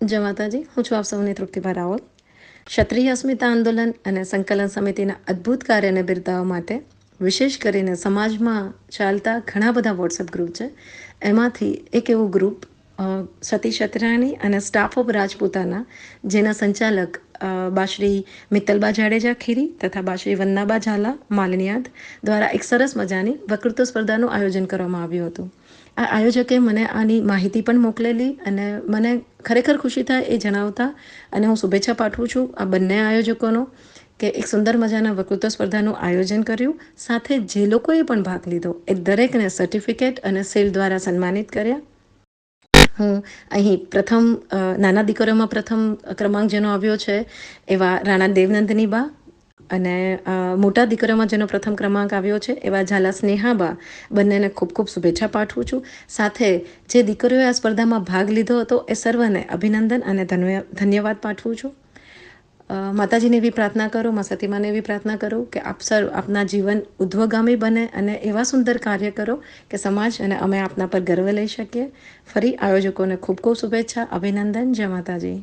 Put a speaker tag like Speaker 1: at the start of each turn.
Speaker 1: જય માતાજી, હું છું આપ સૌની તૃપ્તિભા રાવલ. ક્ષત્રિય અસ્મિતા આંદોલન અને સંકલન સમિતિના અદ્ભુત કાર્યને બિરદાવવા માટે વિશેષ કરીને સમાજમાં ચાલતા ઘણા બધા વોટ્સએપ ગ્રુપ છે. એમાંથી એક એવું ગ્રુપ સતી ક્ષત્રિયાણી અને સ્ટાફ ઓફ રાજપૂતાના, જેના સંચાલક બાશ્રી મિત્તલબા જાડેજા ખીરી તથા બાશ્રી વંદનાબા ઝાલા માલણિયાદ દ્વારા એક સરસ મજાની વક્તૃત્વ સ્પર્ધાનું આયોજન કરવામાં આવ્યું હતું. આ આયોજકે મને આની માહિતી પણ મોકલેલી અને મને ખરેખર ખુશી થાય એ જણાવતા અને હું શુભેચ્છા પાઠવું છું આ બંને આયોજકોનો કે એક સુંદર મજાના વક્તૃત્વ સ્પર્ધાનું આયોજન કર્યું. સાથે જે લોકોએ પણ ભાગ લીધો એ દરેકને સર્ટિફિકેટ અને સીલ દ્વારા સન્માનિત કર્યા. હું અહીં પ્રથમ નાના દીકરીઓમાં પ્રથમ ક્રમાંક જેનો આવ્યો છે એવા રાણા દેવનંદની બા અને મોટા દીકરીઓમાં જેનો પ્રથમ ક્રમાંક આવ્યો છે એવા ઝાલા સ્નેહાબા, બંનેને ખૂબ ખૂબ શુભેચ્છા પાઠવું છું. સાથે જે દીકરીઓએ આ સ્પર્ધામાં ભાગ લીધો હતો એ સર્વને અભિનંદન અને ધન્યવાદ પાઠવું છું. માતાજીને એવી પ્રાર્થના કરું, મા સતીમાને એવી પ્રાર્થના કરું કે આપ સર્વ આપના જીવન ઉદ્ધવગામી બને અને એવા સુંદર કાર્ય કરો કે સમાજ અને અમે આપના પર ગર્વ લઈ શકીએ. ફરી આયોજકોને ખૂબ ખૂબ શુભેચ્છા, અભિનંદન. જય માતાજી.